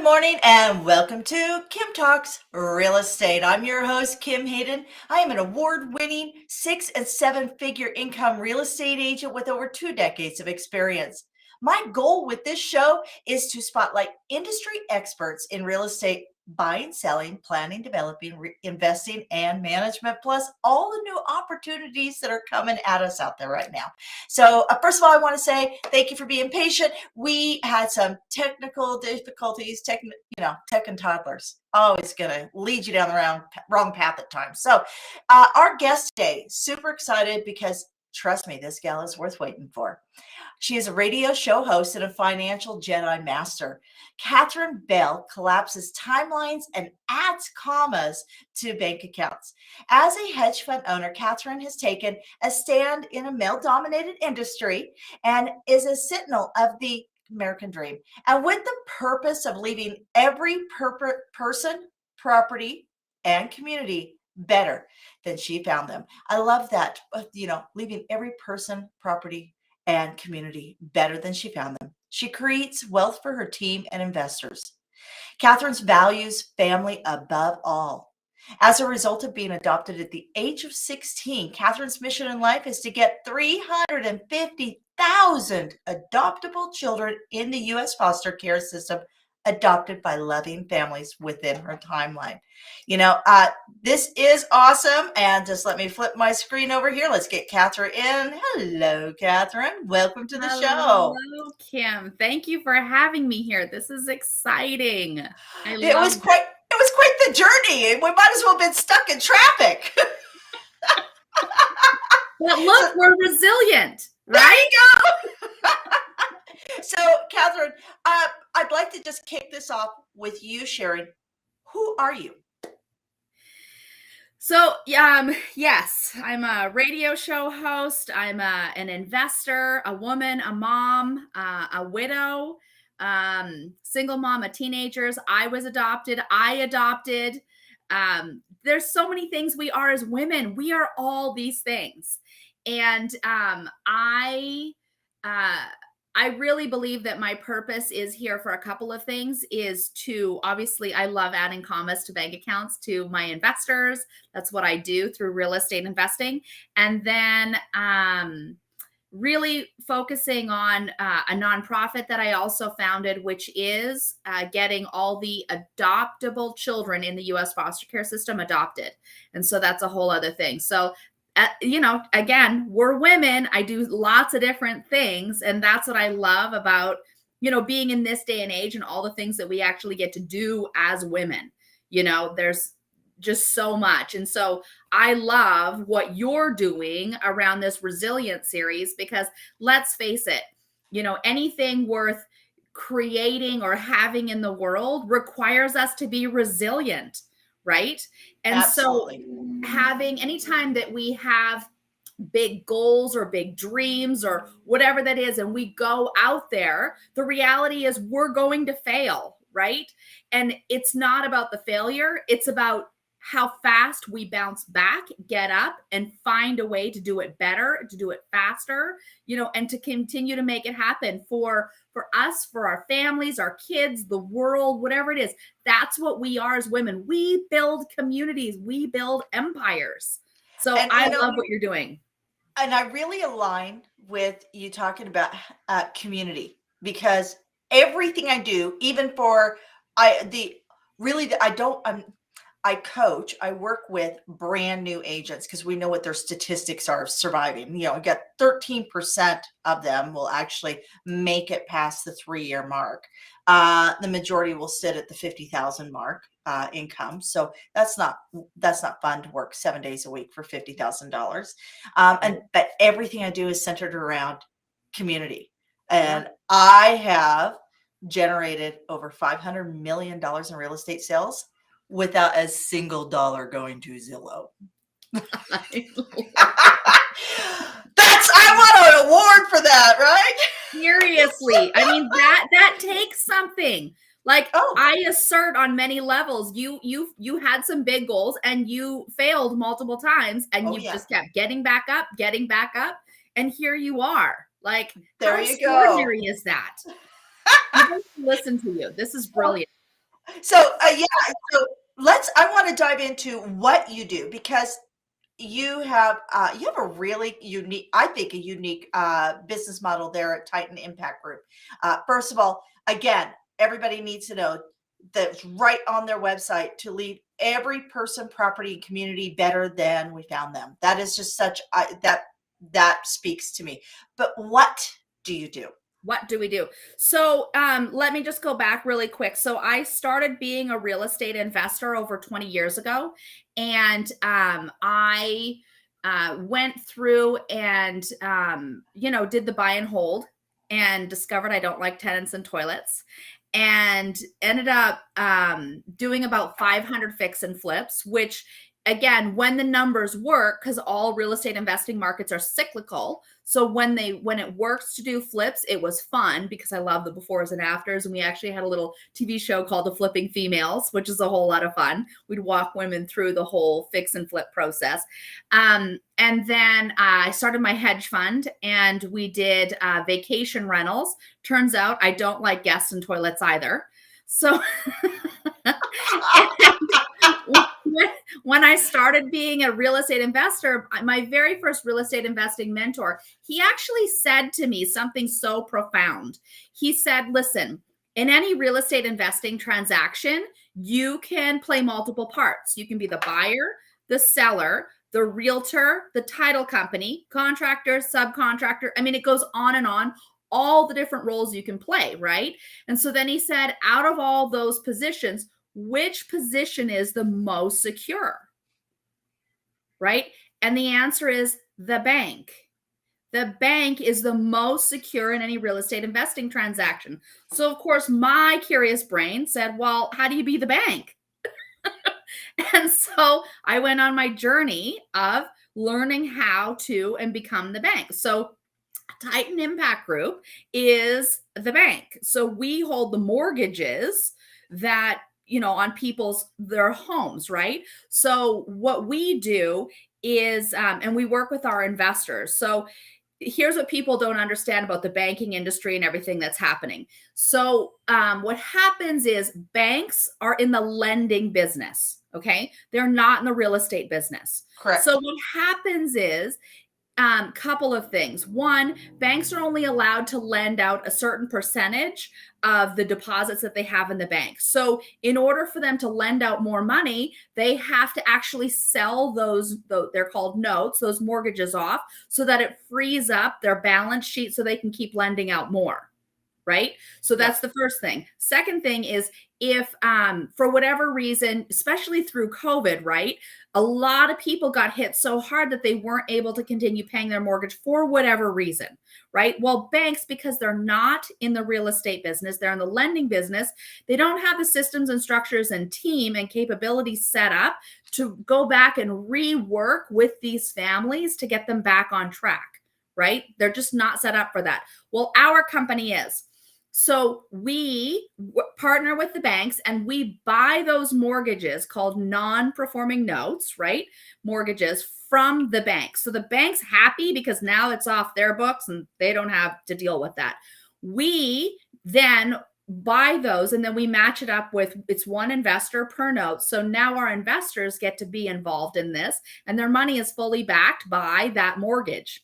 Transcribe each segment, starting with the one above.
morning and welcome to Kim Talks Real Estate. I'm your host, Kim Hayden. I am an award-winning 6- and 7-figure income real estate agent with over 2 decades of experience. My goal with this show is to spotlight industry experts in real estate buying, selling, planning, developing, investing, and management, plus all the new opportunities that are coming at us out there right now. So first of all, I want to say thank you for being patient. We had some technical difficulties, tech and toddlers, always going to lead you down the wrong path at times. So our guest today, super excited because trust me, this gal is worth waiting for. She is a radio show host and a financial Jedi master. Catherine Bell collapses timelines and adds commas to bank accounts. As a hedge fund owner, Catherine has taken a stand in a male-dominated industry and is a sentinel of the American dream. And with the purpose of leaving every person, property, and community better than she found them. I love that, leaving every person, property, and community better than she found them. She creates wealth for her team and investors. Catherine's values family above all. As a result of being adopted at the age of 16, Catherine's mission in life is to get 350,000 adoptable children in the U.S. foster care system adopted by loving families within her timeline. This is awesome. And just let me flip my screen over here. Let's get Catherine in. Hello, Catherine. Welcome to the show. Hello, Kim. Thank you for having me here. This is exciting. It was quite the journey. We might as well have been stuck in traffic. But look, we're resilient, right? There you go. So, Catherine, I'd like to just kick this off with you sharing, who are you? So, yes, I'm a radio show host. I'm an investor, a woman, a mom, a widow, single mom of teenagers. I was adopted. I adopted. There's so many things we are as women. We are all these things. And I really believe that my purpose is here for a couple of things, is to, obviously, I love adding commas to bank accounts to my investors. That's what I do through real estate investing. And then really focusing on a nonprofit that I also founded, which is getting all the adoptable children in the U.S. foster care system adopted. And so that's a whole other thing. So again, we're women. I do lots of different things. And that's what I love about, being in this day and age and all the things that we actually get to do as women. There's just so much. And so I love what you're doing around this resilience series, because let's face it, anything worth creating or having in the world requires us to be resilient. Right. And Absolutely. So anytime that we have big goals or big dreams or whatever that is, and we go out there, the reality is we're going to fail. Right. And it's not about the failure. It's about how fast we bounce back, get up, and find a way to do it better, to do it faster, and to continue to make it happen for us, for our families, our kids, the world, whatever it is. That's what we are as women. We build communities. We build empires. So I love what you're doing. And I really align with you talking about community, because everything I do, even for I coach, I work with brand new agents because we know what their statistics are of surviving. I got 13% of them will actually make it past the 3-year mark. The majority will sit at the 50,000 mark income. So that's not fun to work 7 days a week for $50,000. But everything I do is centered around community. And I have generated over $500 million in real estate sales without a single dollar going to Zillow. I want an award for that, right? Seriously. I mean, that takes something. I assert on many levels. You had some big goals and you failed multiple times, and you just kept getting back up, and here you are. There how you extraordinary is that? Listen to you. This is brilliant. Yeah, so I want to dive into what you do because you have a really unique, I think, a unique business model there at Titan Impact Group. First of all, again, everybody needs to know that's right on their website to leave every person, property, and community better than we found them. That is just such that speaks to me. But what do you do? What do we do? So let me just go back really quick. So I started being a real estate investor over 20 years ago. And I went through and, did the buy and hold and discovered I don't like tenants and toilets and ended up doing about 500 fix and flips, which again, when the numbers work, because all real estate investing markets are cyclical. So when it works to do flips, it was fun because I love the befores and afters. And we actually had a little TV show called The Flipping Females, which is a whole lot of fun. We'd walk women through the whole fix and flip process. And then I started my hedge fund and we did vacation rentals. Turns out I don't like guests and toilets either. So when I started being a real estate investor, my very first real estate investing mentor, he actually said to me something so profound. He said, listen, in any real estate investing transaction, you can play multiple parts. You can be the buyer, the seller, the realtor, the title company, contractor, subcontractor. I mean, it goes on and on, all the different roles you can play, right? And so then he said, out of all those positions, which position is the most secure? Right? And the answer is the bank. The bank is the most secure in any real estate investing transaction. So, of course, my curious brain said, well, how do you be the bank? And so I went on my journey of learning how to and become the bank. So Titan Impact Group is the bank. So we hold the mortgages that, on their homes, right? So what we do is, and we work with our investors. So here's what people don't understand about the banking industry and everything that's happening. So what happens is banks are in the lending business. Okay. They're not in the real estate business. Correct. So what happens is, couple of things. One, banks are only allowed to lend out a certain percentage of the deposits that they have in the bank. So in order for them to lend out more money, they have to actually sell they're called notes, those mortgages off, so that it frees up their balance sheet so they can keep lending out more. Right? So that's the first thing. Second thing is if for whatever reason, especially through COVID, right? A lot of people got hit so hard that they weren't able to continue paying their mortgage for whatever reason, right? Well, banks, because they're not in the real estate business, they're in the lending business, they don't have the systems and structures and team and capabilities set up to go back and rework with these families to get them back on track, right? They're just not set up for that. Well, our company is. So we partner with the banks and we buy those mortgages called non-performing notes, right? Mortgages from the bank. So the bank's happy because now it's off their books and they don't have to deal with that. We then buy those and then we match it up with, it's one investor per note. So now our investors get to be involved in this and their money is fully backed by that mortgage.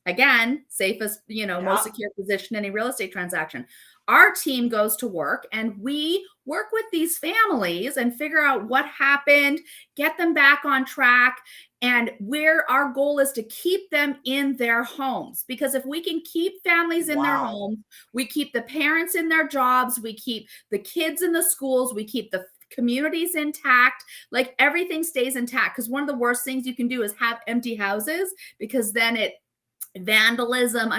Again, safest, most secure position in a real estate transaction. Our team goes to work and we work with these families and figure out what happened, get them back on track. And where our goal is to keep them in their homes. Because if we can keep families in their homes, we keep the parents in their jobs, we keep the kids in the schools, we keep the communities intact, like everything stays intact. Because one of the worst things you can do is have empty houses because then vandalism,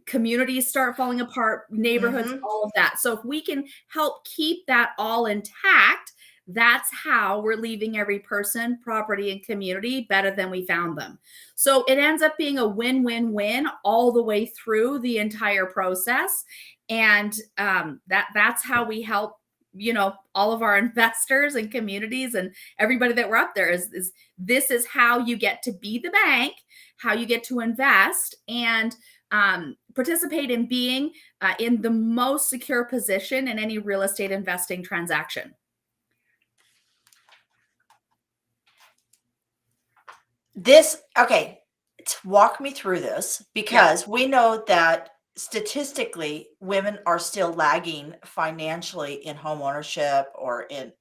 communities start falling apart, neighborhoods, all of that. So if we can help keep that all intact, that's how we're leaving every person, property, and community better than we found them. So it ends up being a win-win-win all the way through the entire process. And that's how we help all of our investors and communities and everybody that we're up there is this is how you get to be the bank, how you get to invest and participate in being in the most secure position in any real estate investing transaction. Okay, walk me through this, because we know that statistically women are still lagging financially in home ownership, or in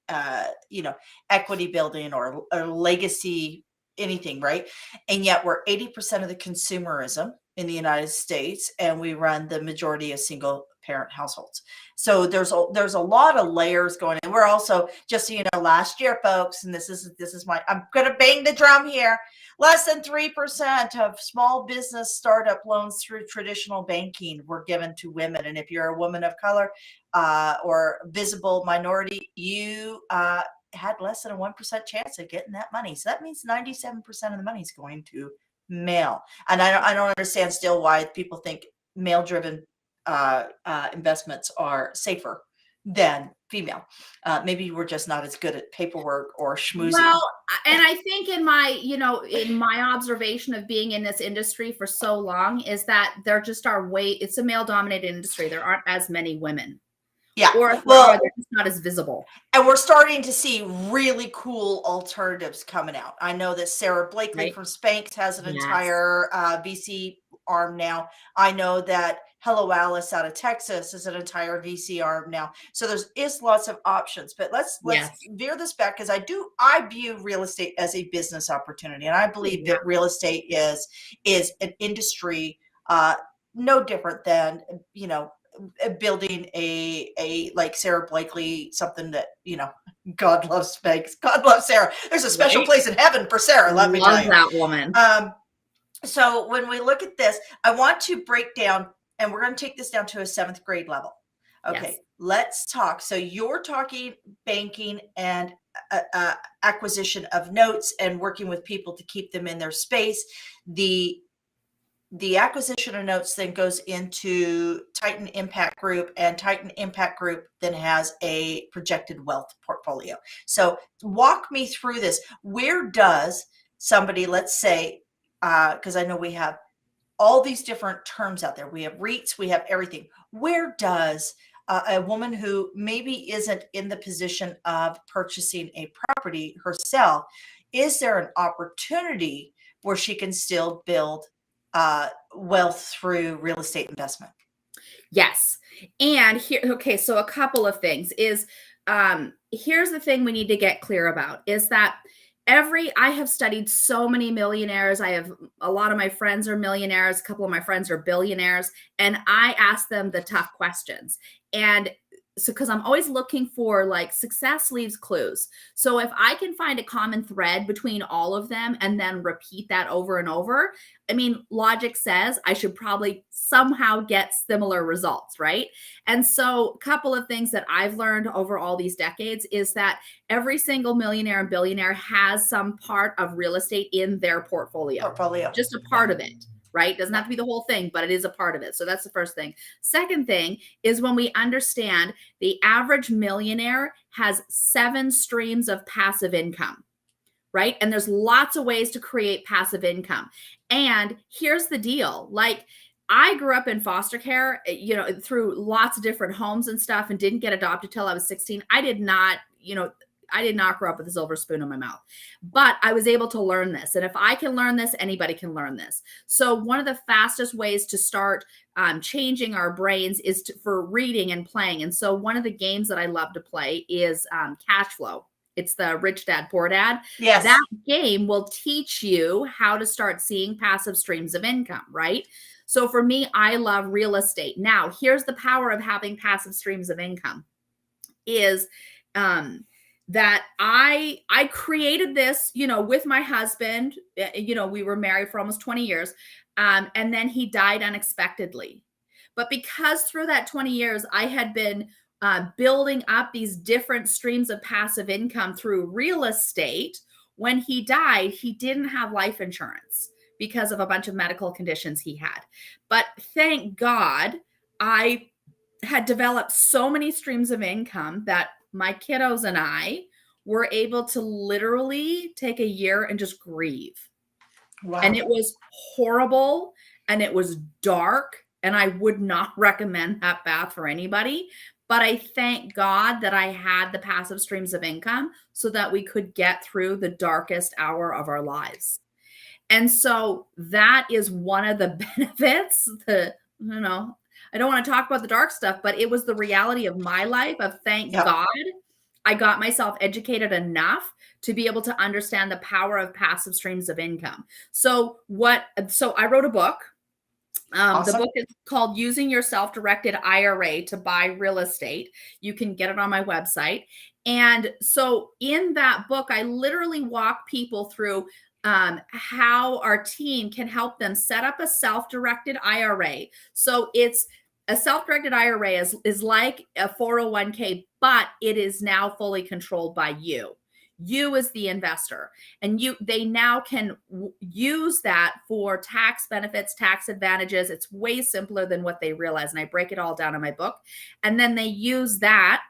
equity building, or legacy, anything, right? And yet we're 80% of the consumerism in the United States, and we run the majority of single parent households. So there's a lot of layers going in. We're also, just so you know, last year, folks, and this is my, I'm gonna bang the drum here, less than 3% of small business startup loans through traditional banking were given to women. And if you're a woman of color, or visible minority, you had less than a 1% chance of getting that money. So that means 97% of the money is going to male. And I don't understand still why people think male-driven investments are safer than female. Maybe we're just not as good at paperwork or schmoozing. Well, and I think in my observation of being in this industry for so long is that there just are it's a male dominated industry. There aren't as many women. Yeah. Or if there are, they're just not as visible. And we're starting to see really cool alternatives coming out. I know that Sarah Blakely from Spanx has an entire VC arm now. I know that Hello Alice out of Texas is an entire VC arm now. So is lots of options. But let's veer this back, because I view real estate as a business opportunity, and I believe that real estate is an industry no different than building a like Sarah Blakely, something that God loves Spanx. God loves Sarah. There's a special place in heaven for Sarah. Let me tell you, that woman. So when we look at this, I want to break down, and we're going to take this down to a 7th grade level. Okay, let's talk. So you're talking banking and acquisition of notes and working with people to keep them in their space. The acquisition of notes then goes into Titan Impact Group, and Titan Impact Group then has a projected wealth portfolio. So walk me through this. Where does somebody, let's say, because I know we have all these different terms out there. We have REITs, we have everything. Where does a woman who maybe isn't in the position of purchasing a property herself, is there an opportunity where she can still build wealth through real estate investment? Yes. And so a couple of things is, here's the thing we need to get clear about is that I have studied so many millionaires. I have a lot of my friends are millionaires. A couple of my friends are billionaires, and I ask them the tough questions. And so, because I'm always looking for success leaves clues. So if I can find a common thread between all of them and then repeat that over and over, I mean, logic says I should probably somehow get similar results, right? And so a couple of things that I've learned over all these decades is that every single millionaire and billionaire has some part of real estate in their portfolio. Just a part of it. Right? Doesn't have to be the whole thing, but it is a part of it. So that's the first thing. Second thing is when we understand the average millionaire has 7 streams of passive income, right? And there's lots of ways to create passive income. And here's the deal. I grew up in foster care, through lots of different homes and stuff, and didn't get adopted till I was 16. I did not grow up with a silver spoon in my mouth, but I was able to learn this. And if I can learn this, anybody can learn this. So one of the fastest ways to start changing our brains is for reading and playing. And so one of the games that I love to play is Cash Flow. It's the Rich Dad, Poor Dad. Yes. That game will teach you how to start seeing passive streams of income, right? So for me, I love real estate. Now, here's the power of having passive streams of income is that I created this, with my husband. We were married for almost 20 years. And then he died unexpectedly. But because through that 20 years, I had been building up these different streams of passive income through real estate, when he died, he didn't have life insurance because of a bunch of medical conditions he had. But thank God, I had developed so many streams of income that my kiddos and I were able to literally take a year and just grieve. Wow. And it was horrible and it was dark, and I would not recommend that path for anybody. But I thank God that I had the passive streams of income so that we could get through the darkest hour of our lives. And so that is one of the benefits. I don't want to talk about the dark stuff, but it was the reality of my life of thank Yep. God I got myself educated enough to be able to understand the power of passive streams of income. So I wrote a book. The Awesome. book is called Using Your Self-Directed IRA to Buy Real Estate. You can get it on my website. And so in that book, I literally walk people through how our team can help them set up a self-directed IRA. So it's a self-directed IRA is like a 401k, but it is now fully controlled by you. You as the investor, and they now can use that for tax benefits, tax advantages. It's way simpler than what they realize, and I break it all down in my book. And then they use that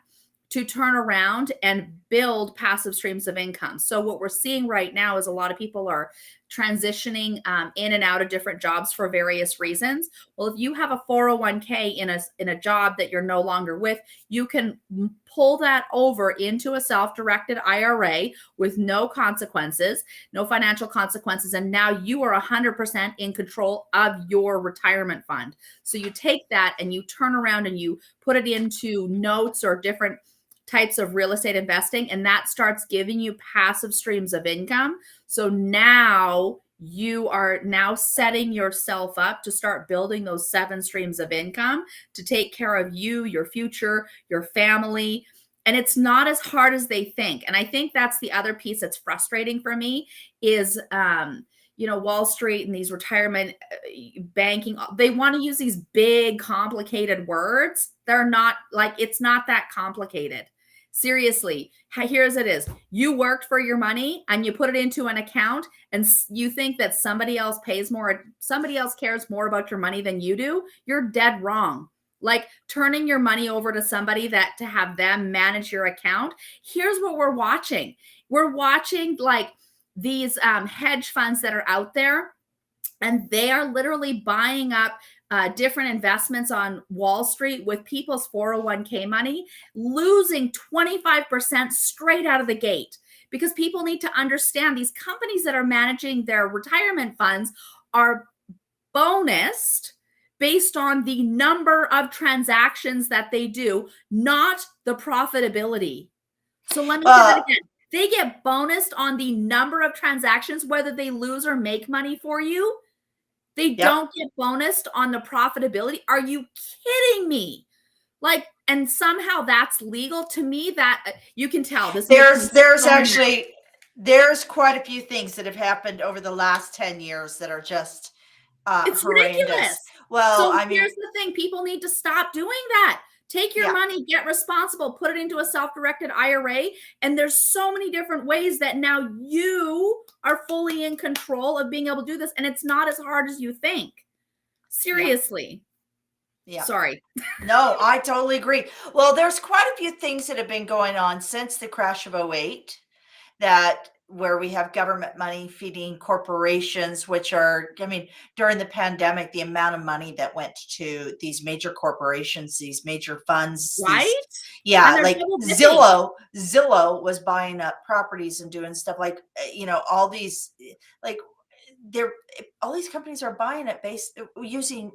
to turn around and build passive streams of income. So what we're seeing right now is a lot of people are transitioning in and out of different jobs for various reasons. Well, if you have a 401k in a job that you're no longer with, you can pull that over into a self-directed IRA with no consequences, no financial consequences, and now you are 100% in control of your retirement fund. So you take that and you turn around and you put it into notes or different types of real estate investing, and that starts giving you passive streams of income. So now you are now setting yourself up to start building those 7 streams of income to take care of you, your future, your family. And it's not as hard as they think. And I think that's the other piece that's frustrating for me is Wall Street and these retirement banking, they want to use these big, complicated words. They're not it's not that complicated. Seriously, here's it is. You worked for your money and you put it into an account and you think that somebody else cares more about your money than you do. You're dead wrong. Like turning your money over to somebody to have them manage your account. Here's what we're watching. We're watching these hedge funds that are out there, and they are literally buying up different investments on Wall Street with people's 401k money, losing 25% straight out of the gate. Because people need to understand these companies that are managing their retirement funds are bonused based on the number of transactions that they do, not the profitability. So let me say that again. They get bonused on the number of transactions, whether they lose or make money for you. They don't get bonused on the profitability. Are you kidding me? And somehow that's legal to me. That you can tell this. There's quite a few things that have happened over the last 10 years that are just it's horrendous. Ridiculous. Well, so here's the thing: people need to stop doing that. Take your money, get responsible, put it into a self-directed IRA. And there's so many different ways that now you are fully in control of being able to do this. And it's not as hard as you think. Seriously. Yeah. Sorry. No, I totally agree. Well, there's quite a few things that have been going on since the crash of 2008 where we have government money feeding corporations, which are, during the pandemic, the amount of money that went to these major corporations, these major funds, right? Like Zillow was buying up properties and doing stuff all these, all these companies are buying it using,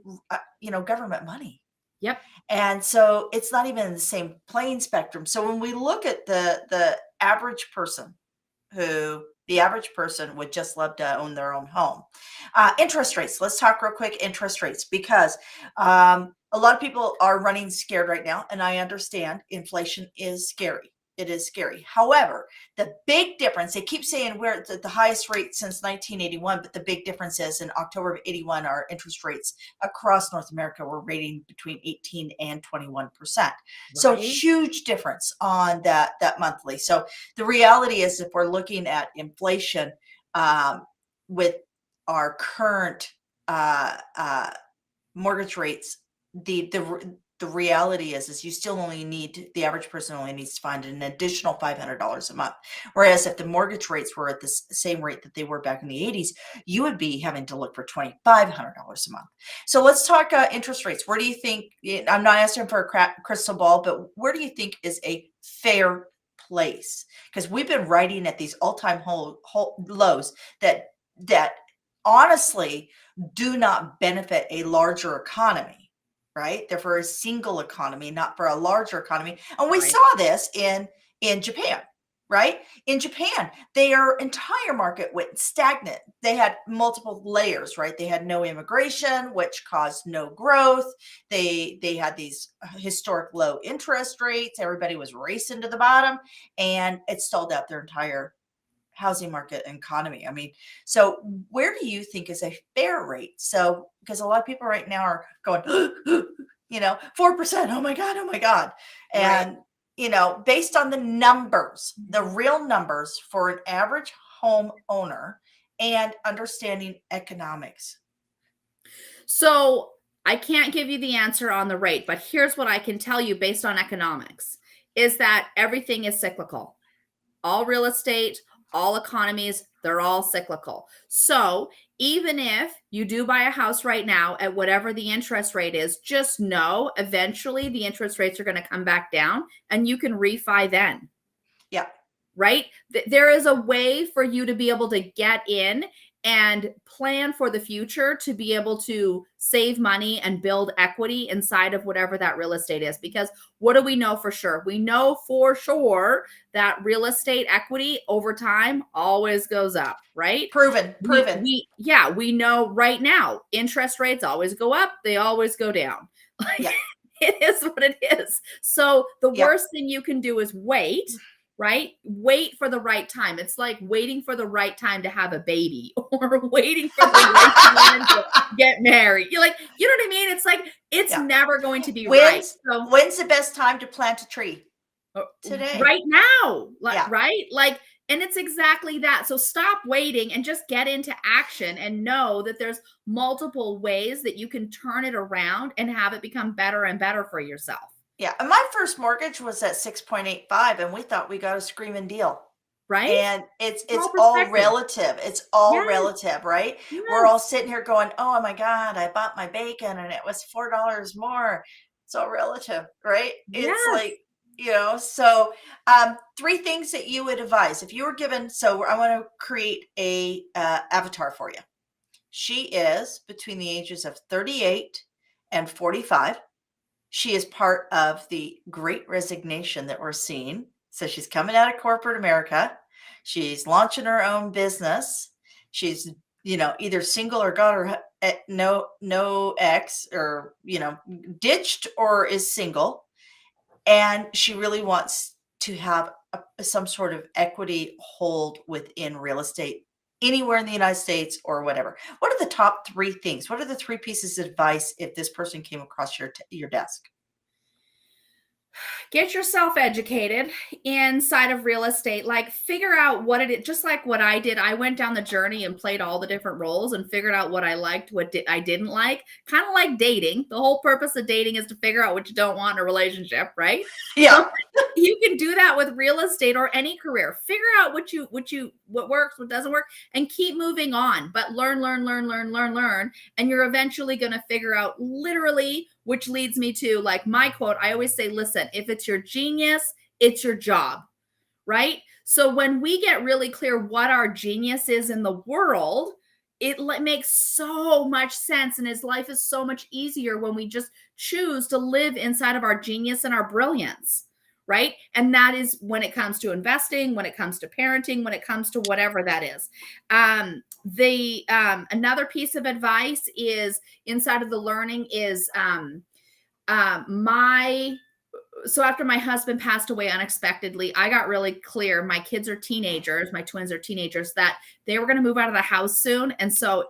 government money. Yep. And so it's not even in the same playing spectrum. So when we look at the average person, the average person would just love to own their own home. Interest rates. Let's talk real quick interest rates, because a lot of people are running scared right now. And I understand inflation is scary. It is scary. However, the big difference, they keep saying we're at the highest rate since 1981, but the big difference is in October of 81, our interest rates across North America were rating between 18 and 21%. Right. So huge difference on that monthly. So the reality is, if we're looking at inflation with our current mortgage rates, the reality is you still the average person only needs to find an additional $500 a month. Whereas if the mortgage rates were at the same rate that they were back in the 80s, you would be having to look for $2,500 a month. So let's talk interest rates. Where do you think, I'm not asking for a crystal ball, but where do you think is a fair place? Because we've been riding at these all-time lows that honestly do not benefit a larger economy, right? They're for a single economy, not for a larger economy. And we Right. saw this in Japan, right? In Japan, their entire market went stagnant. They had multiple layers, right? They had no immigration, which caused no growth. They had these historic low interest rates. Everybody was racing to the bottom, and it stalled out their entire housing market and economy. I mean, so where do you think is a fair rate? So, because a lot of people right now are going, 4%. Oh my God. Oh my God. Right. And, based on the numbers, the real numbers for an average home owner and understanding economics. So I can't give you the answer on the rate, but here's what I can tell you based on economics is that everything is cyclical. All real estate, all economies, they're all cyclical. So even if you do buy a house right now at whatever the interest rate is, just know eventually the interest rates are going to come back down and you can refi then. Yeah. Right? There is a way for you to be able to get in and plan for the future to be able to save money and build equity inside of whatever that real estate is. Because what do we know for sure? We know for sure that real estate equity over time always goes up, right? Proven. We know right now interest rates always go up, they always go down. Yeah. It is what it is. So the Yep. worst thing you can do is wait, right? Wait for the right time. It's like waiting for the right time to have a baby or waiting for the right time to get married. You're like, you know what I mean? It's like, it's Yeah. never going to be right. So When's the best time to plant a tree? Today. right now, Yeah. right? Like, and it's exactly that. So stop waiting and just get into action and know that there's multiple ways that you can turn it around and have it become better and better for yourself. Yeah, and my first mortgage was at 6.85, and we thought we got a screaming deal. Right? And it's all all perspective. relative. It's all Yes. relative, right? Yes. We're all sitting here going, "Oh my God, I bought my bacon and it was $4 more." It's all relative, right? It's Yes. like, so 3 things that you would advise if you were given. So I want to create a avatar for you. She is between the ages of 38 and 45. She is part of the great resignation that we're seeing. So she's coming out of corporate America. She's launching her own business. She's, either single or got her no ex, or, ditched or is single. And she really wants to have some sort of equity hold within real estate anywhere in the United States or whatever. What are the top 3 things? What are the 3 pieces of advice if this person came across your desk? Get yourself educated inside of real estate. Like, figure out what it is. Just like what I did, I went down the journey and played all the different roles and figured out what I liked, what I didn't like. Kind of like dating. The whole purpose of dating is to figure out what you don't want in a relationship, right? Yeah. So you can do that with real estate or any career. Figure out what works, what doesn't work, and keep moving on. But learn, and you're eventually going to figure out literally, which leads me to like my quote. I always say, listen, if it's your genius, it's your job, right? So when we get really clear what our genius is in the world, it makes so much sense, and his life is so much easier when we just choose to live inside of our genius and our brilliance, right? And that is when it comes to investing, when it comes to parenting, when it comes to whatever that is. Another piece of advice is inside of the learning is so after my husband passed away unexpectedly, I got really clear. My kids are teenagers. My twins are teenagers, that they were going to move out of the house soon. And so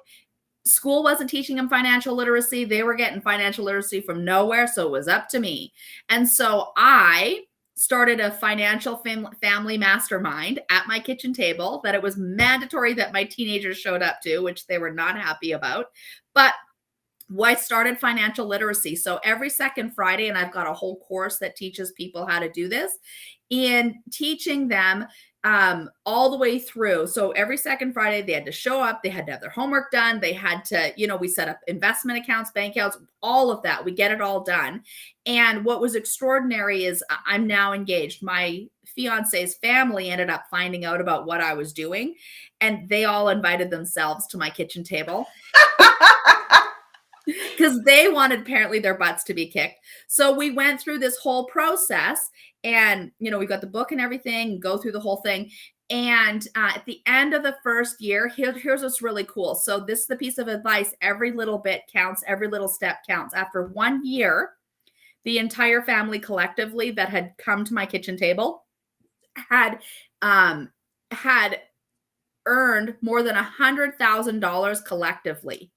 school wasn't teaching them financial literacy. They were getting financial literacy from nowhere. So it was up to me. And so I started a financial family mastermind at my kitchen table that it was mandatory that my teenagers showed up to, which they were not happy about. But I started financial literacy. So every second Friday, and I've got a whole course that teaches people how to do this, and teaching them all the way through. So every second Friday, they had to show up, they had to have their homework done, they had to, we set up investment accounts, bank accounts, all of that. We get it all done. And what was extraordinary is I'm now engaged. My fiance's family ended up finding out about what I was doing, and they all invited themselves to my kitchen table because they wanted apparently their butts to be kicked. So we went through this whole process, and we got the book and everything, go through the whole thing. And at the end of the first year, here's what's really cool. So this is the piece of advice: every little bit counts, every little step counts. After 1 year, the entire family collectively that had come to my kitchen table had earned more than $100,000 collectively.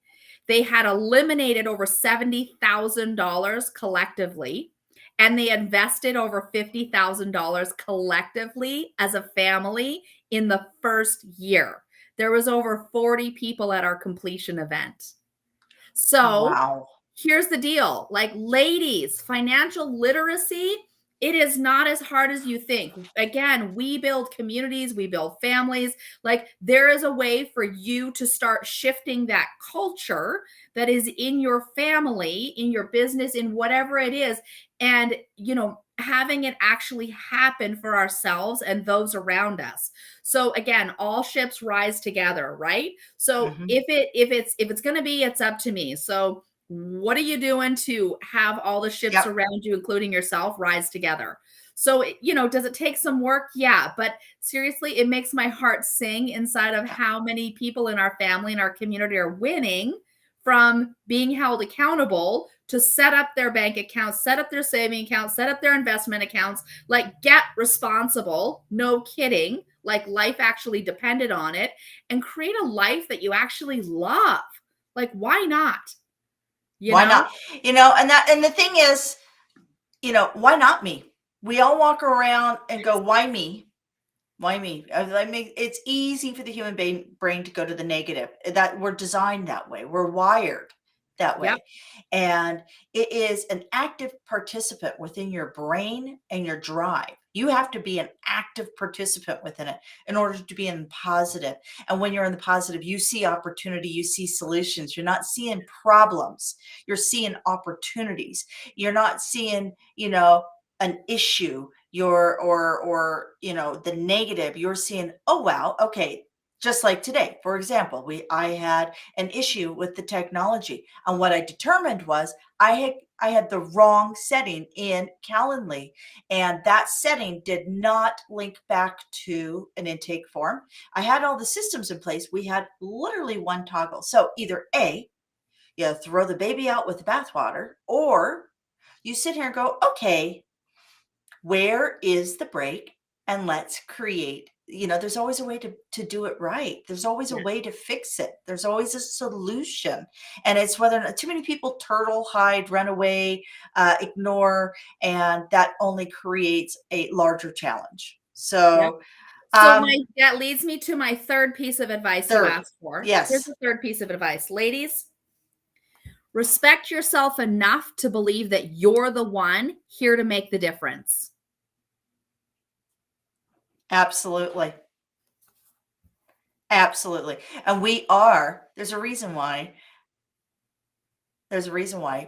They had eliminated over $70,000 collectively, and they invested over $50,000 collectively as a family in the first year. There was over 40 people at our completion event. So Wow. Here's the deal. Like, ladies, financial literacy, it is not as hard as you think. Again, we build communities, we build families. Like, there is a way for you to start shifting that culture that is in your family, in your business, in whatever it is. And, having it actually happen for ourselves and those around us. So again, all ships rise together, right? So Mhm. if it's going to be, it's up to me. So what are you doing to have all the ships Yep. around you, including yourself, rise together? So, does it take some work? Yeah. But seriously, it makes my heart sing inside of how many people in our family and our community are winning from being held accountable to set up their bank accounts, set up their saving accounts, set up their investment accounts, like get responsible, no kidding, like life actually depended on it, and create a life that you actually love. Like, why not? Why not? And the thing is, why not me? We all walk around and go, why me? Why me? I mean, it's easy for the human brain to go to the negative. That we're designed that way. We're wired that Yep. way. And it is an active participant within your brain and your drive. You have to be an active participant within it in order to be in positive. And when you're in the positive, you see opportunity, you see solutions. You're not seeing problems. You're seeing opportunities. You're not seeing, an issue, or the negative. You're seeing, oh wow, okay. Just like today, for example, I had an issue with the technology, and what I determined was I had the wrong setting in Calendly, and that setting did not link back to an intake form. I had all the systems in place. We had literally one toggle. So either A, you throw the baby out with the bathwater, or you sit here and go, okay, where is the break? And let's create, there's always a way to do it right. There's always a Yeah. way to fix it. There's always a solution. And it's whether or not too many people turtle, hide, run away, ignore, and that only creates a larger challenge. Yep. So, So um, that leads me to my third piece of advice you third, asked for. Here's yes, the third piece of advice. Ladies, respect yourself enough to believe that you're the one here to make the difference. absolutely. Absolutely. And there's a reason why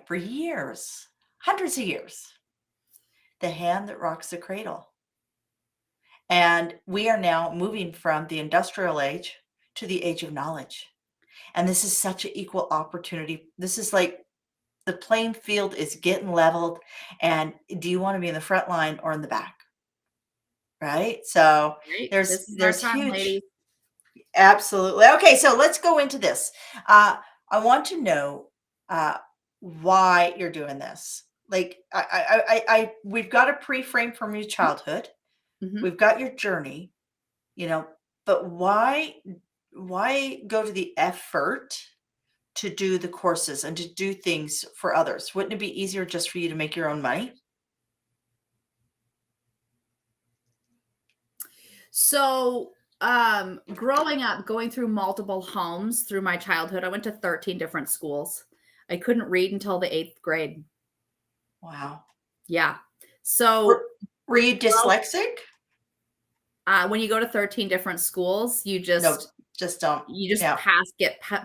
for years, hundreds of years, the hand that rocks the cradle. And we are now moving from the industrial age to the age of knowledge. And this is such an equal opportunity. This is like the playing field is getting leveled. And do you want to be in the front line or in the back? Right? So Right? there's This is our there's time, ladies. huge. Absolutely. Okay, so let's go into this. I want to know why you're doing this. Like, we've got a pre-frame from your childhood. Mhm. We've got your journey, you know, but why go to the effort to do the courses and to do things for others? Wouldn't it be easier just for you to make your own money? So, growing up, going through multiple homes through my childhood, I went to 13 different schools. I couldn't read until the 8th grade. Wow. Yeah. Were, So, were you well, dyslexic? when you go to 13 different schools, you No, just just don't. you just Yeah.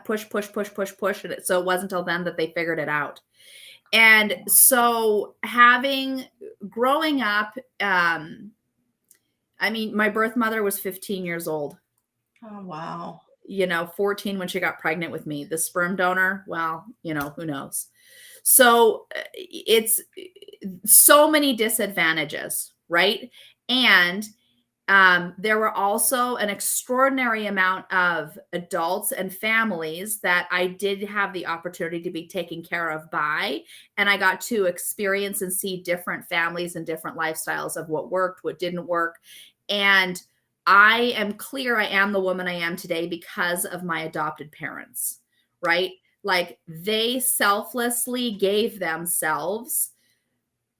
push, push, push, push, push. And so it wasn't until then that they figured it out. And so growing up, I mean, my birth mother was 15 years old. Oh, wow. 14 when she got pregnant with me. The sperm donor, well, who knows? So it's so many disadvantages, right? And there were also an extraordinary amount of adults and families that I did have the opportunity to be taken care of by. And I got to experience and see different families and different lifestyles of what worked, what didn't work. And I am clear I am the woman I am today because of my adopted parents, right? Like they selflessly gave themselves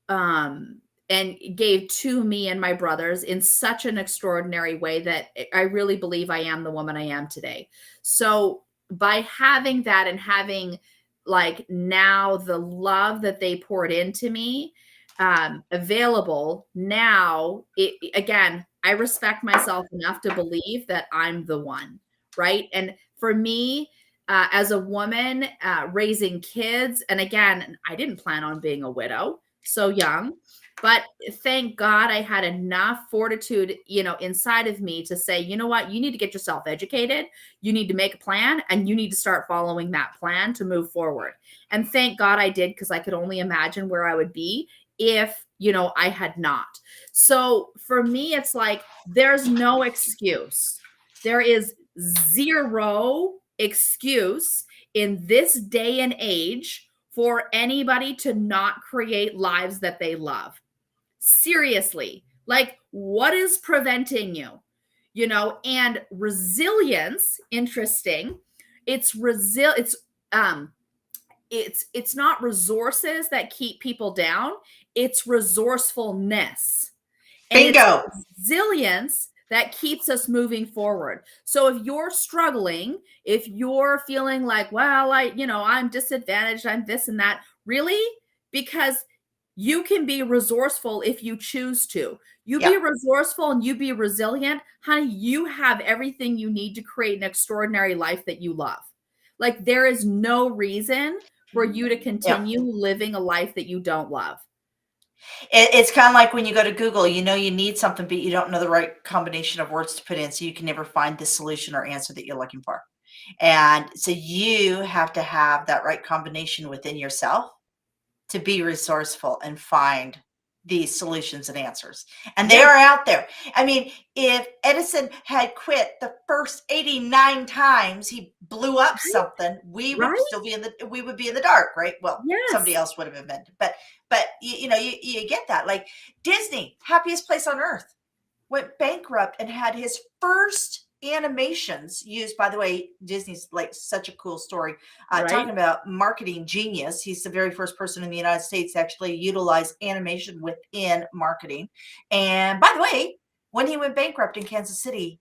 and gave to me and my brothers in such an extraordinary way that I really believe I am the woman I am today. So by having that and having like now the love that they poured into me available now, again, I respect myself enough to believe that I'm the one, right? And for me, as a woman raising kids, and again, I didn't plan on being a widow so young, but thank God I had enough fortitude, inside of me to say, you know what, you need to get yourself educated. You need to make a plan and you need to start following that plan to move forward. And thank God I did, because I could only imagine where I would be if, I had not. So for me, it's like, there's no excuse. There is zero excuse in this day and age for anybody to not create lives that they love. Seriously, like what is preventing you? And resilience, interesting. It's it's not resources that keep people down, it's resourcefulness. And Bingo. it's resilience that keeps us moving forward. So if you're struggling, if you're feeling like, well, I'm disadvantaged, I'm this and that, really? Because you can be resourceful if you choose to. You be resourceful and you be resilient, honey, you have everything you need to create an extraordinary life that you love. Like there is no reason for you to continue living a life that you don't love. It's kind of like when you go to Google, you need something, but you don't know the right combination of words to put in. So you can never find the solution or answer that you're looking for. And so you have to have that right combination within yourself to be resourceful and find these solutions and answers. And they are out there. I mean, if Edison had quit the first 89 times he blew up something, we would still be we would be in the dark, right? Well, somebody else would have invented. But you get that. Like Disney, happiest place on earth, went bankrupt and had his first animations used. By the way, Disney's like such a cool story. Talking about marketing genius, he's the very first person in the United States to actually utilize animation within marketing. And by the way, when he went bankrupt in Kansas City,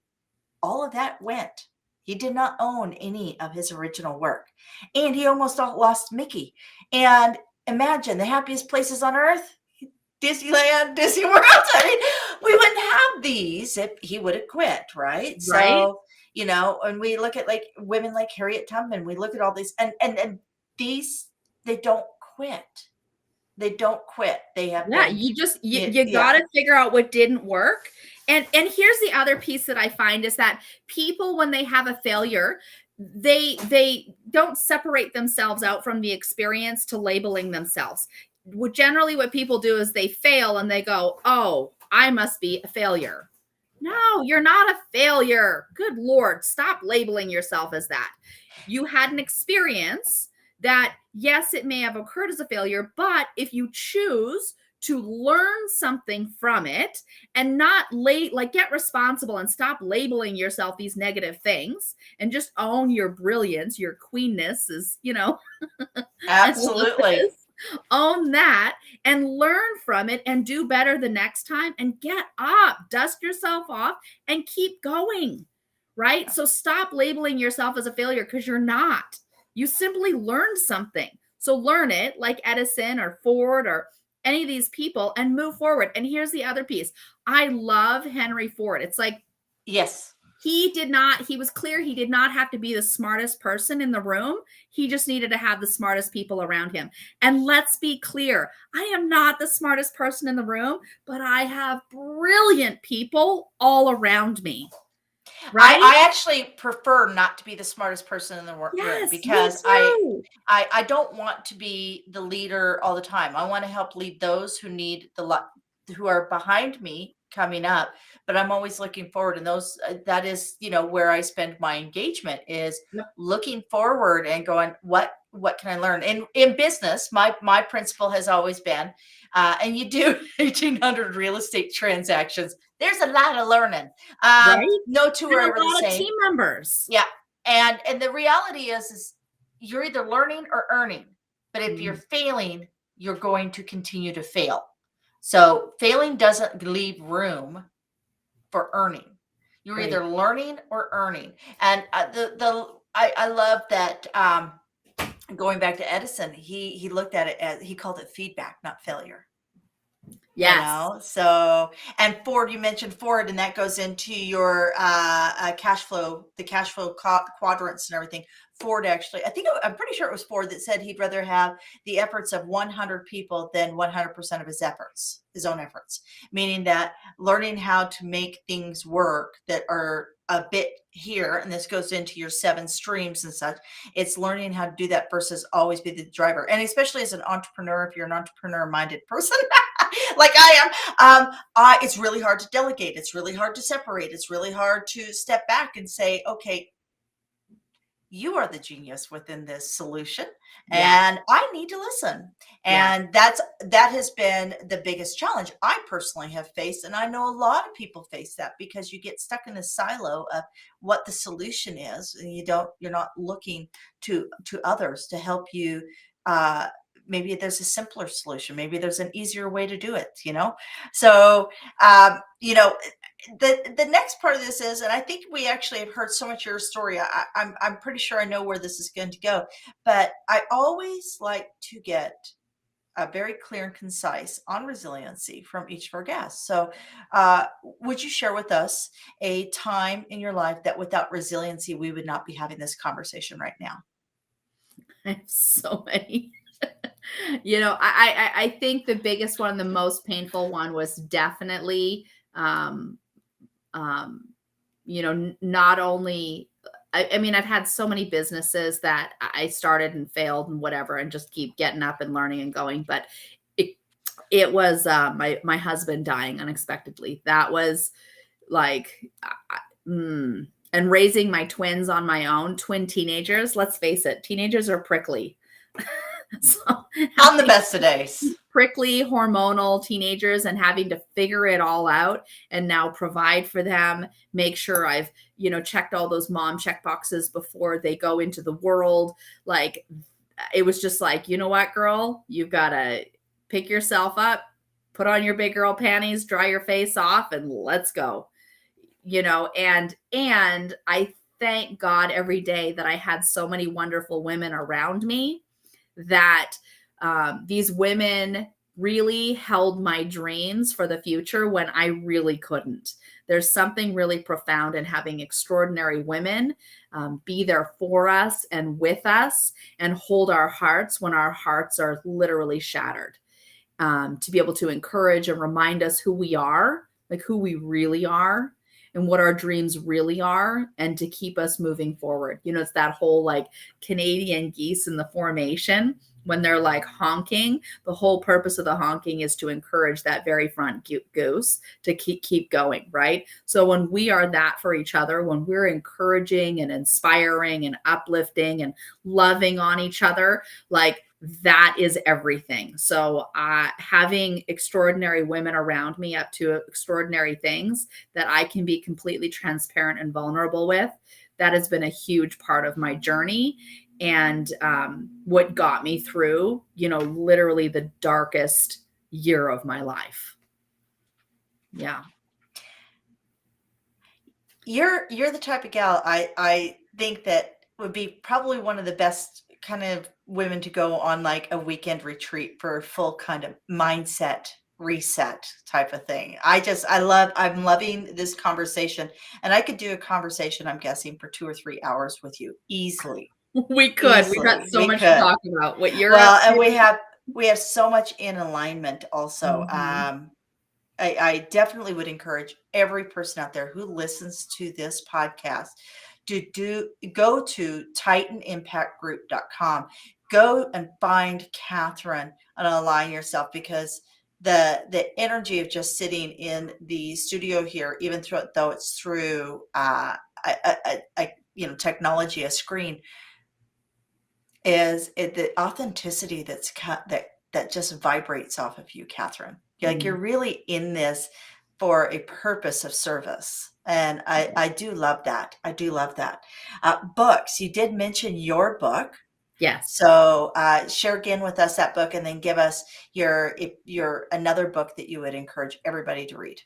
all of that went. He did not own any of his original work, and he almost lost Mickey. And imagine the happiest places on earth. Disneyland, Disney World. I mean, we wouldn't have these if he would have quit, right? So, and we look at like women like Harriet Tubman, we look at all these and these, they don't quit. They don't quit. They have been, you got to figure out what didn't work. And here's the other piece that I find is that people, when they have a failure, they don't separate themselves out from the experience to labeling themselves. Generally what people do is they fail and they go, oh, I must be a failure. No, you're not a failure. Good Lord, stop labeling yourself as that. You had an experience that, yes, it may have occurred as a failure, but if you choose to learn something from it and not get responsible and stop labeling yourself these negative things and just own your brilliance, your queenness is, absolutely. Own that and learn from it and do better the next time and get up, dust yourself off and keep going, right? So stop labeling yourself as a failure because you're not. You simply learned something. So learn it like Edison or Ford or any of these people and move forward. And here's the other piece. I love Henry Ford. It's like, yes, He was clear he did not have to be the smartest person in the room. He just needed to have the smartest people around him. And let's be clear, I am not the smartest person in the room, but I have brilliant people all around me. Right? I actually prefer not to be the smartest person in the room Yes, because me too. I don't want to be the leader all the time. I want to help lead those who need who are behind me coming up, but I'm always looking forward, and that is, where I spend my engagement is Yep. looking forward and going, what can I learn? In business, my principle has always been, and you do 1,800 real estate transactions. There's a lot of learning. Right? No two And are a ever the lot of same. team members. Yeah. And the reality is you're either learning or earning. But if you're Mm, failing, you're going to continue to fail. So failing doesn't leave room for earning. You're right. either learning or earning. And I love that, going back to Edison, he looked at it as, he called it feedback, not failure. Yes. So, and Ford, you mentioned Ford, and that goes into your cash flow, the cash flow quadrants and everything. Ford actually, I'm pretty sure it was Ford that said he'd rather have the efforts of 100 people than 100% of his own efforts, meaning that learning how to make things work that are a bit here, and this goes into your 7 streams and such. It's learning how to do that versus always be the driver. And especially as an entrepreneur, if you're an entrepreneur minded person, like I am, it's really hard to delegate. It's really hard to separate. It's really hard to step back and say, okay, you are the genius within this solution, Yeah. and I need to listen. Yeah. And that has been the biggest challenge I personally have faced. And I know a lot of people face that because you get stuck in a silo of what the solution is, and you're not looking to others to help you. Maybe there's a simpler solution. Maybe there's an easier way to do it. So, the next part of this is, and I think we actually have heard so much of your story. I'm pretty sure I know where this is going to go, but I always like to get a very clear and concise on resiliency from each of our guests. So, would you share with us a time in your life that without resiliency we would not be having this conversation right now? I have so many. I think the biggest one, the most painful one was definitely, um, not only, I mean, I've had so many businesses that I started and failed and whatever, and just keep getting up and learning and going. But it was my husband dying unexpectedly. That was like, and raising my twins on my own, twin teenagers. Let's face it, teenagers are prickly. So On the best of days. prickly hormonal teenagers and having to figure it all out and now provide for them, make sure I've, checked all those mom check boxes before they go into the world. Like, it was just like, you know what, girl, you've got to pick yourself up, put on your big girl panties, dry your face off, and let's go. And I thank God every day that I had so many wonderful women around me, that these women really held my dreams for the future when I really couldn't. There's something really profound in having extraordinary women be there for us and with us and hold our hearts when our hearts are literally shattered. To be able to encourage and remind us who we are, like who we really are, and what our dreams really are, and to keep us moving forward. It's that whole like Canadian geese in the formation when they're like honking. The whole purpose of the honking is to encourage that very front goose to keep going, right? So when we are that for each other, when we're encouraging and inspiring and uplifting and loving on each other, like that is everything. So having extraordinary women around me up to extraordinary things that I can be completely transparent and vulnerable with, that has been a huge part of my journey. And what got me through, literally the darkest year of my life. Yeah. You're the type of gal I think that would be probably one of the best kind of women to go on like a weekend retreat for a full kind of mindset reset type of thing. I'm loving this conversation, and I could do a conversation, I'm guessing, for 2 or 3 hours with you easily. We could. We've got Easily. so We much to could. talk about. What you're Well, up and to. we have so much in alignment also. Mhm. I definitely would encourage every person out there who listens to this podcast to go to titanimpactgroup.com. Go and find Catherine and align yourself, because the energy of just sitting in the studio here, even though it's through technology, a screen, is it the authenticity that just vibrates off of you, Catherine. You're really in this for a purpose of service. And I do love that. I do love that. Books, you did mention your book. Yes. So share again with us that book, and then give us your another book that you would encourage everybody to read.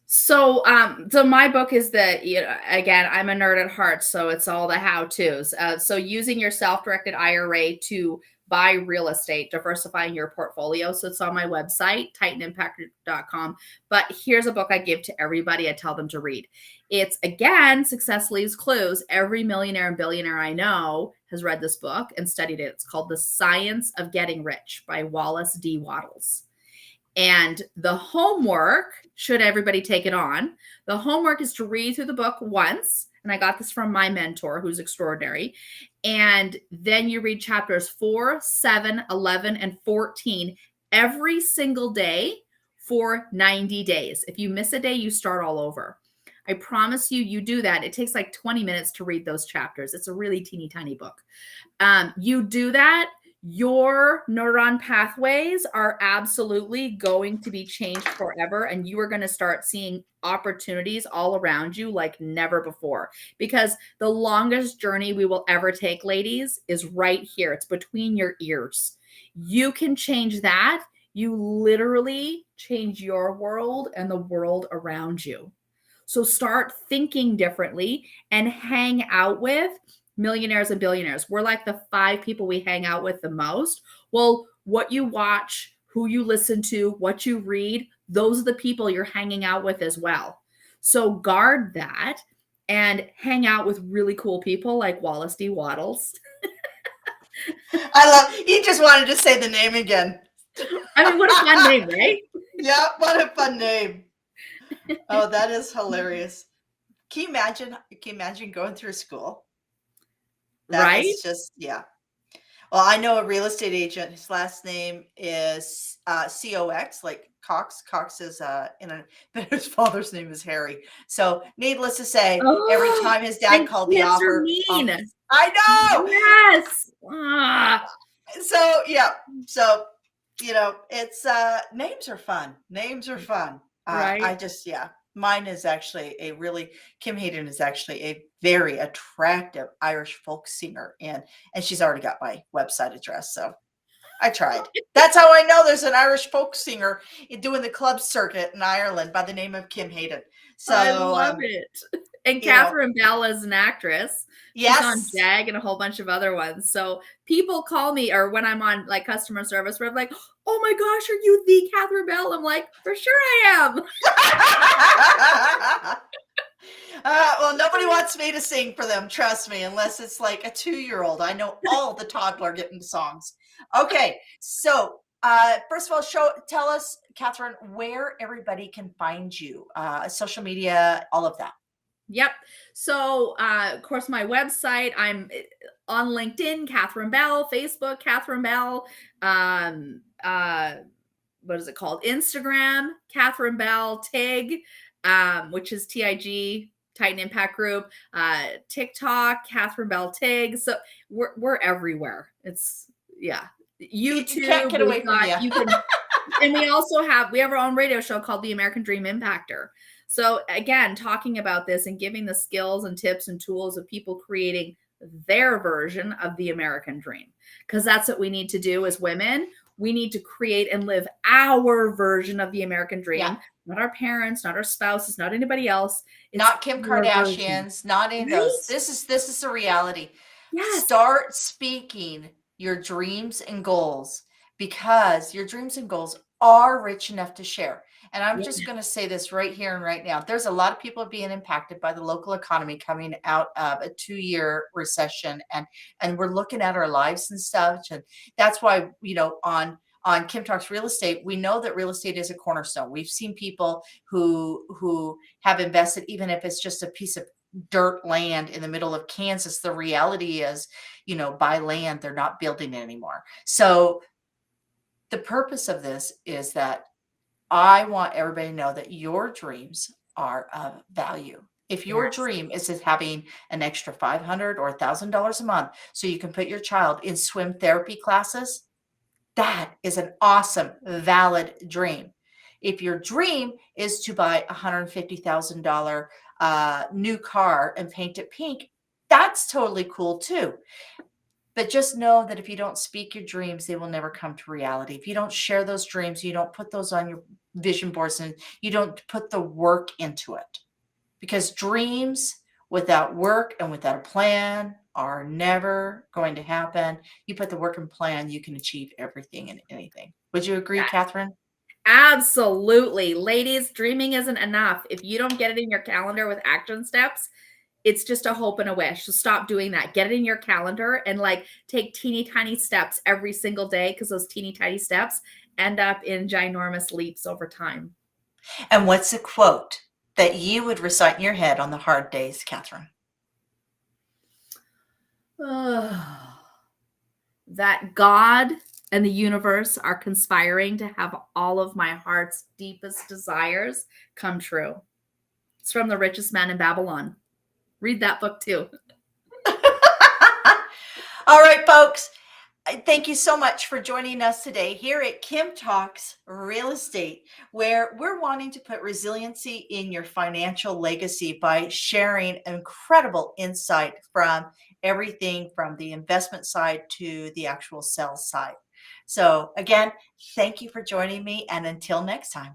So, my book is again, I'm a nerd at heart, so it's all the how-tos. So using your self-directed IRA to buy real estate, diversifying your portfolio. So it's on my website, titanimpactgroup.com. But here's a book I give to everybody. I tell them to read. It's, again, Success Leaves Clues. Every millionaire and billionaire I know has read this book and studied it. It's called The Science of Getting Rich by Wallace D. Wattles. And the homework, should everybody take it on, the homework is to read through the book once. And I got this from my mentor, who's extraordinary. And then you read chapters 4, 7, 11, and 14 every single day for 90 days. If you miss a day, you start all over. I promise you, you do that. It takes like 20 minutes to read those chapters. It's a really teeny tiny book. You do that, your neuron pathways are absolutely going to be changed forever. And you are going to start seeing opportunities all around you like never before. Because the longest journey we will ever take, ladies, is right here. It's between your ears. You can change that. You literally change your world and the world around you. So start thinking differently and hang out with millionaires and billionaires. We're like the 5 people we hang out with the most. Well, what you watch, who you listen to, what you read, those are the people you're hanging out with as well. So guard that and hang out with really cool people like Wallace D. Wattles. I love, you just wanted to say the name again. I mean, what a fun name, right? Yeah, what a fun name. Oh, that is hilarious. Can you imagine going through school? That right? is just, yeah. Well, I know a real estate agent. His last name is COX, like Cox. Cox is but his father's name is Harry. So, needless to say, every time his dad And called the kids are office, mean. I know. Yes. So yeah. So it's names are fun. Names are fun. Right. I just Mine is actually Kim Hayden is actually a very attractive Irish folk singer, and she's already got my website address. So I tried. That's how I know there's an Irish folk singer doing the club circuit in Ireland by the name of Kim Hayden. So I love it. And Catherine Bell is an actress. She's on JAG and a whole bunch of other ones. So people call me, or when I'm on like customer service, where I'm like, "Oh my gosh, are you the Catherine Bell?" I'm like, "For sure I am." Well, nobody wants me to sing for them, trust me, unless it's like a 2-year-old. I know all the toddler getting songs. Okay, so first of all, tell us, Catherine, where everybody can find you, social media, all of that. Yep. So, of course, my website, I'm on LinkedIn, Catherine Bell, Facebook, Catherine Bell, what is it called? Instagram, Catherine Bell, TIG, which is TIG, Titan Impact Group, TikTok, Catherine Bell TIG. So we're everywhere. It's YouTube. You can't get away from you can, and we have our own radio show called The American Dream Impactor. So again, talking about this and giving the skills and tips and tools of people creating their version of the American dream, because that's what we need to do as women. We need to create and live our version of the American dream, not our parents, not our spouses, not anybody else. It's not Kim Kardashian's, not any of those. This is the reality. Yes. Start speaking your dreams and goals, because your dreams and goals are rich enough to share. And I'm Yeah. just going to say this right here and right now. There's a lot of people being impacted by the local economy coming out of a 2-year recession, and we're looking at our lives and stuff. And that's why, on Kim Talks Real Estate, we know that real estate is a cornerstone. We've seen people who have invested, even if it's just a piece of dirt land in the middle of Kansas. The reality is, buy land, they're not building it anymore. So the purpose of this is that I want everybody to know that your dreams are of value. If your Yes. dream is just having an extra $500 or $1,000 a month so you can put your child in swim therapy classes, that is an awesome, valid dream. If your dream is to buy a $150,000 new car and paint it pink, that's totally cool too. But just know that if you don't speak your dreams, they will never come to reality. If you don't share those dreams, you don't put those on your vision boards, and you don't put the work into it. Because dreams without work and without a plan are never going to happen. You put the work and plan, you can achieve everything and anything. Would you agree, Catherine? Absolutely. Ladies, dreaming isn't enough. If you don't get it in your calendar with action steps, it's just a hope and a wish. So stop doing that. Get it in your calendar and take teeny tiny steps every single day, because those teeny tiny steps end up in ginormous leaps over time. And what's a quote that you would recite in your head on the hard days, Catherine? That God and the universe are conspiring to have all of my heart's deepest desires come true. It's from The Richest Man in Babylon. Read that book too. All right, folks. Thank you so much for joining us today here at Kim Talks Real Estate, where we're wanting to put resiliency in your financial legacy by sharing incredible insight from everything from the investment side to the actual sales side. So again, thank you for joining me, and until next time.